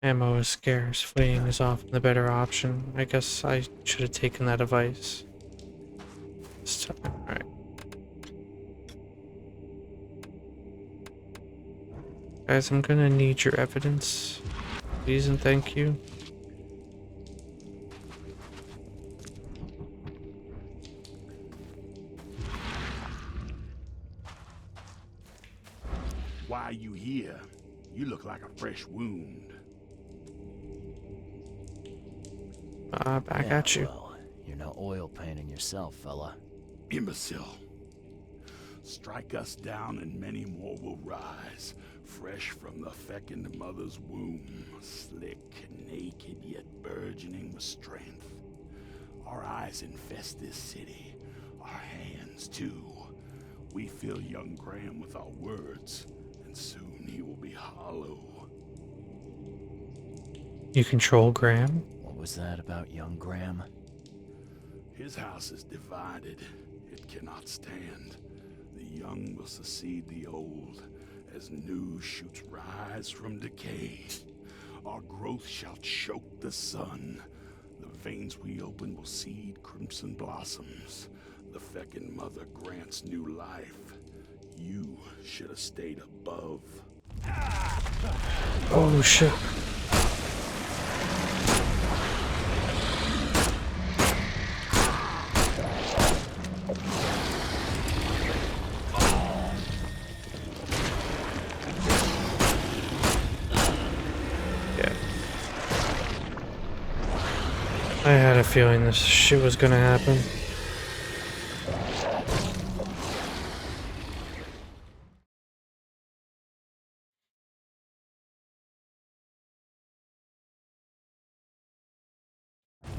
[SPEAKER 1] Ammo is scarce. Fleeing is often the better option. I guess I should have taken that advice. This time. Alright. Guys, I'm gonna need your evidence. Please and thank you.
[SPEAKER 4] Why are you here? You look like a fresh wound.
[SPEAKER 1] Back at you.
[SPEAKER 2] Well, you're no oil painting yourself, fella.
[SPEAKER 4] Imbecile. Strike us down and many more will rise, fresh from the fecund mother's womb, slick, naked, yet burgeoning with strength. Our eyes infest this city, our hands too. We fill young Graham with our words, and soon he will be hollow.
[SPEAKER 1] You control Graham?
[SPEAKER 2] What was that about young Graham?
[SPEAKER 4] His house is divided. It cannot stand. The young will succeed the old, as new shoots rise from decay. Our growth shall choke the sun. The veins we open will seed crimson blossoms. The fecund mother grants new life. You should have stayed above.
[SPEAKER 1] Oh shit. I had a feeling this shit was gonna happen.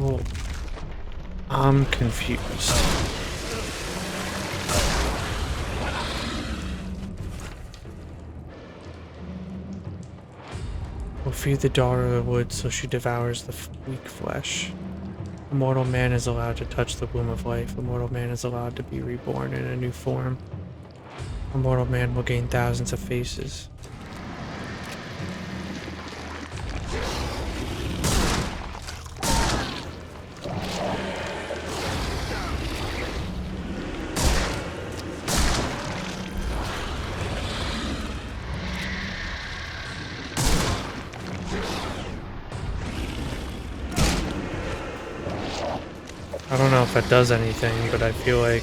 [SPEAKER 1] Oh, I'm confused. We'll feed the daughter of the woods so she devours the weak flesh. A mortal man is allowed to touch the womb of life. A mortal man is allowed to be reborn in a new form. A mortal man will gain thousands of faces. I don't know if that does anything, but I feel like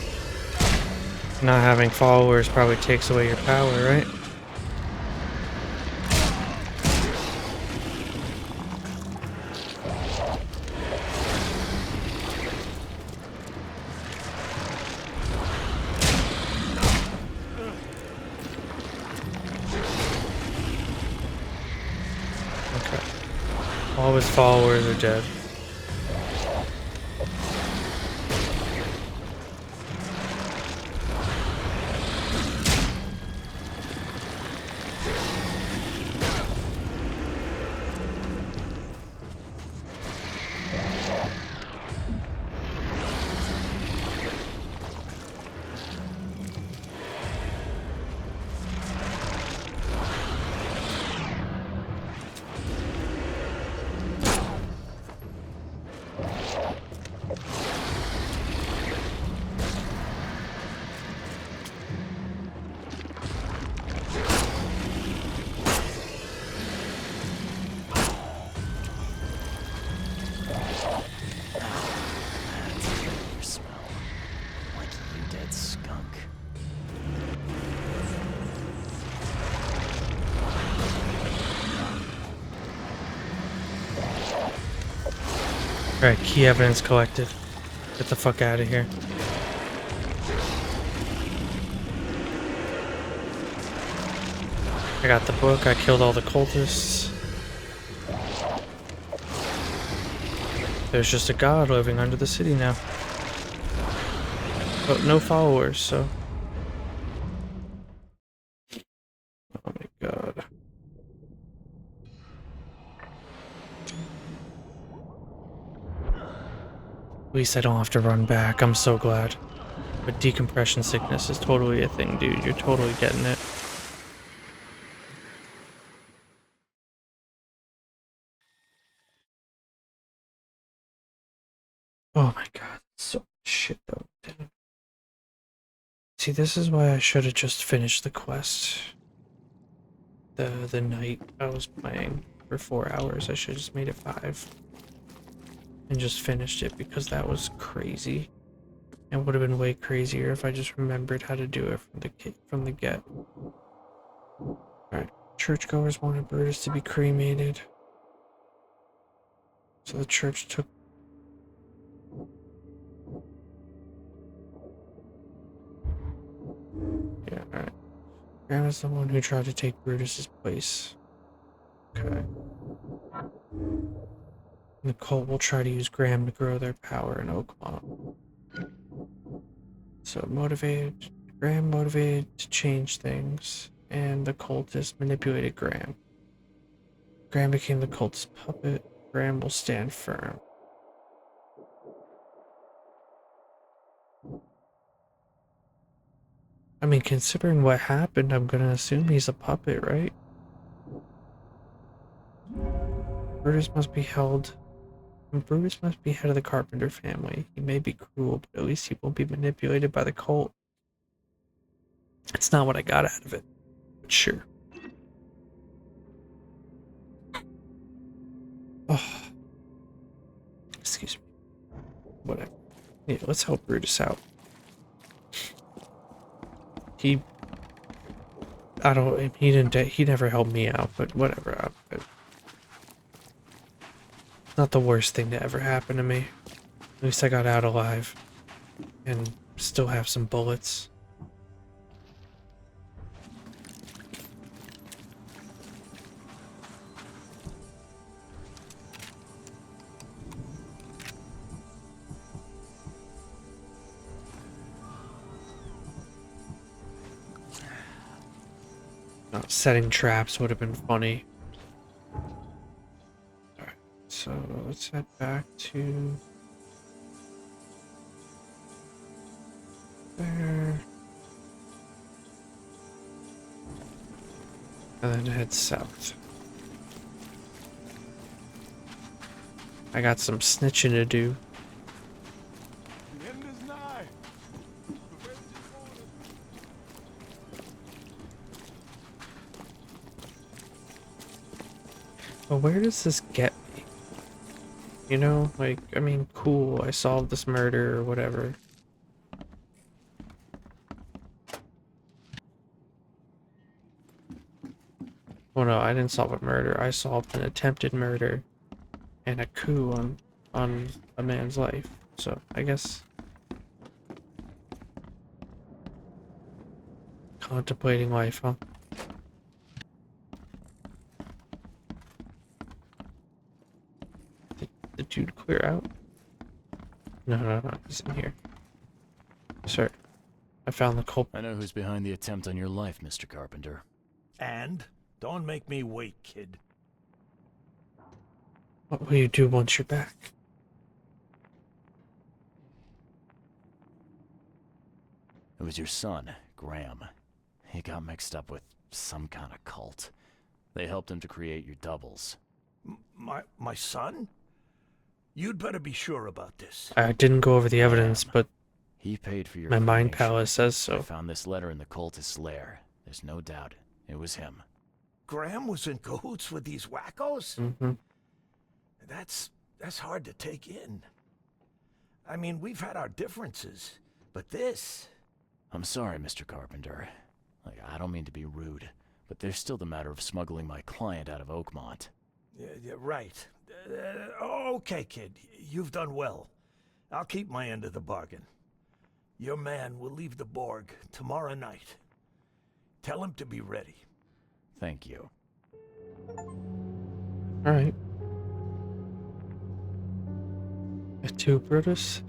[SPEAKER 1] not having followers probably takes away your power, right? Okay. All his followers are dead. Alright, key evidence collected. Get the fuck out of here. I got the book, I killed all the cultists. There's just a god living under the city now. But no followers, so... Oh my god. At least I don't have to run back, I'm so glad. But decompression sickness is totally a thing, dude. You're totally getting it. Oh my god, so much shit though. Damn. See, this is why I should have just finished the quest. The night I was playing for 4 hours. I should have just made it 5. And just finished it because that was crazy. It would have been way crazier if I just remembered how to do it from the get. Alright, churchgoers wanted Brutus to be cremated. So the church took... Yeah, alright. Graham is the one who tried to take Brutus's place. Okay. And the cult will try to use Graham to grow their power in Oakmont. So Graham motivated to change things, and the cultists manipulated Graham. Graham became the cult's puppet. Graham will stand firm. I mean, considering what happened, I'm gonna assume he's a puppet, right? Brutus must be head of the Carpenter family. He may be cruel, but at least he won't be manipulated by the cult. It's not what I got out of it, but sure. Oh. Excuse me. Whatever. Yeah, let's help Brutus out. He never helped me out, but whatever. Not the worst thing to ever happen to me. At least I got out alive. And still have some bullets. Setting traps would have been funny. Alright, so let's head back to there. And then head south. I got some snitching to do.
[SPEAKER 3] The end is nigh.
[SPEAKER 1] But where does this get me? You know, like, I mean, cool, I solved this murder or whatever. Oh no, I didn't solve a murder. I solved an attempted murder and a coup on a man's life. So, I guess... Contemplating life, huh? Did the dude clear out? No, he's in here. Sir, I found the culprit.
[SPEAKER 2] I know who's behind the attempt on your life, Mr. Carpenter.
[SPEAKER 3] And don't make me wait, kid.
[SPEAKER 1] What will you do once you're back?
[SPEAKER 2] It was your son, Graham. He got mixed up with some kind of cult. They helped him to create your doubles.
[SPEAKER 3] My son? You'd better be sure about this.
[SPEAKER 1] I didn't go over the evidence, but
[SPEAKER 2] he paid for your
[SPEAKER 1] my mind
[SPEAKER 2] cremation.
[SPEAKER 1] palace says so.
[SPEAKER 2] I found this letter in the cultist's lair. There's no doubt it was him.
[SPEAKER 3] Graham was in cahoots with these wackos?
[SPEAKER 1] Mm-hmm.
[SPEAKER 3] That's hard to take in. I mean, we've had our differences, but this...
[SPEAKER 2] I'm sorry, Mr. Carpenter. I don't mean to be rude, but there's still the matter of smuggling my client out of Oakmont.
[SPEAKER 3] Yeah, right. Okay, kid. You've done well. I'll keep my end of the bargain. Your man will leave the Borg tomorrow night. Tell him to be ready.
[SPEAKER 2] Thank you.
[SPEAKER 1] Alright. A two, Brutus?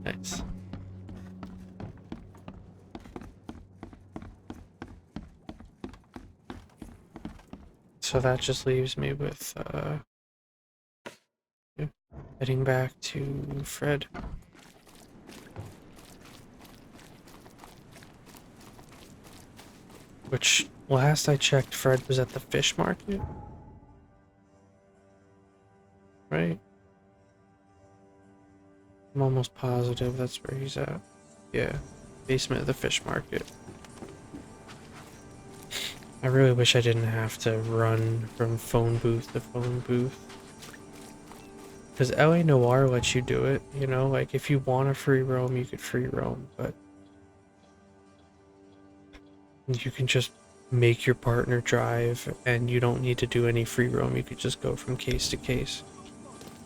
[SPEAKER 1] Nice. So that just leaves me with, yeah, heading back to Fred. Which, last I checked, Fred was at the fish market. Right? I'm almost positive that's where he's at. Yeah, basement of the fish market. I really wish I didn't have to run from phone booth to phone booth. Because LA Noire lets you do it, you know? Like, if you want to free roam, you could free roam, but you can just make your partner drive, and you don't need to do any free roam. You could just go from case to case.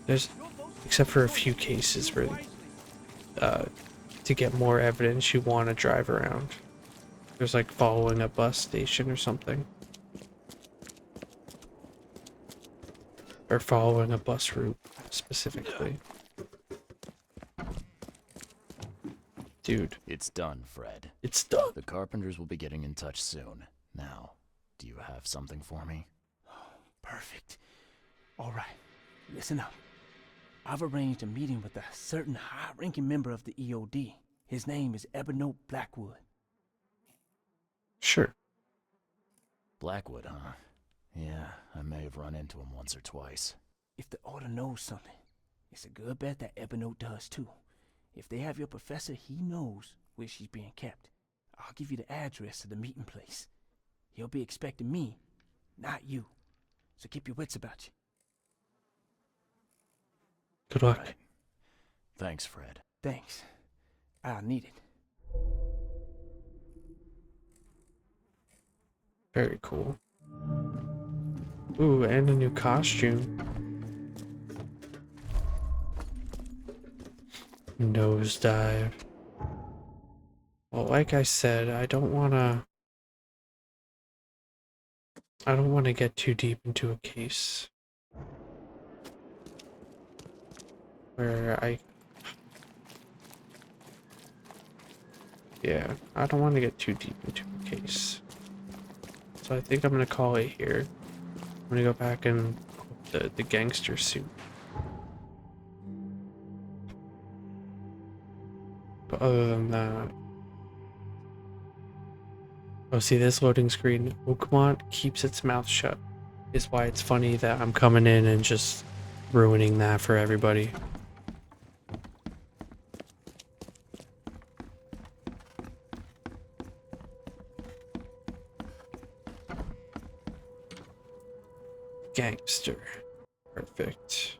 [SPEAKER 1] There's, except for a few cases where, to get more evidence, you want to drive around. There's like following a bus station or something. Or following a bus route, specifically. Dude.
[SPEAKER 2] It's done, Fred.
[SPEAKER 1] It's done.
[SPEAKER 2] The Carpenters will be getting in touch soon. Now, do you have something for me?
[SPEAKER 5] Perfect. All right, listen up. I've arranged a meeting with a certain high-ranking member of the EOD. His name is Ebony Blackwood.
[SPEAKER 1] Sure.
[SPEAKER 2] Blackwood, huh? Yeah, I may have run into him once or twice.
[SPEAKER 5] If the Order knows something, it's a good bet that Ebony does too. If they have your professor, he knows where she's being kept. I'll give you the address to the meeting place. He'll be expecting me, not you. So keep your wits about you.
[SPEAKER 1] Good luck.
[SPEAKER 2] Right. Thanks, Fred.
[SPEAKER 5] Thanks. I'll need it.
[SPEAKER 1] Very cool. Ooh, and a new costume. Nosedive. Well, like I said, I don't want to get too deep into a case where yeah, I don't want to get too deep into a case. So I think I'm gonna call it here. I'm gonna go back and the gangster suit. But other than that, oh, see this loading screen. Oakmont keeps its mouth shut. Is why it's funny that I'm coming in and just ruining that for everybody. Gangster. Perfect.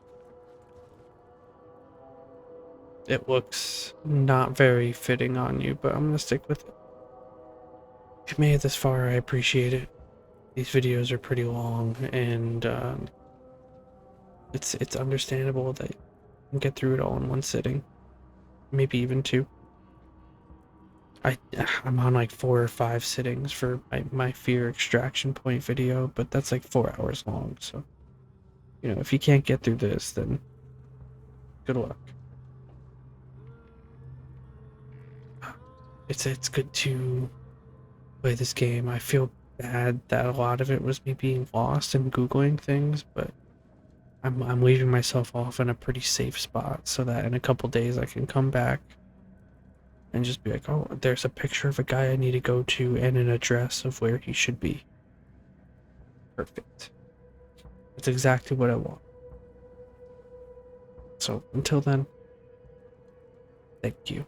[SPEAKER 1] It looks not very fitting on you, but I'm gonna stick with it. If you made it this far, I appreciate it. These videos are pretty long, and it's understandable that you can get through it all in one sitting, maybe even two. I'm on like 4 or 5 sittings for my fear extraction point video, but that's like 4 hours long. So, you know, if you can't get through this, then good luck. It's good to play this game. I feel bad that a lot of it was me being lost and Googling things, but I'm leaving myself off in a pretty safe spot so that in a couple days I can come back and just be like, oh, there's a picture of a guy I need to go to and an address of where he should be. Perfect. That's exactly what I want. So until then, thank you.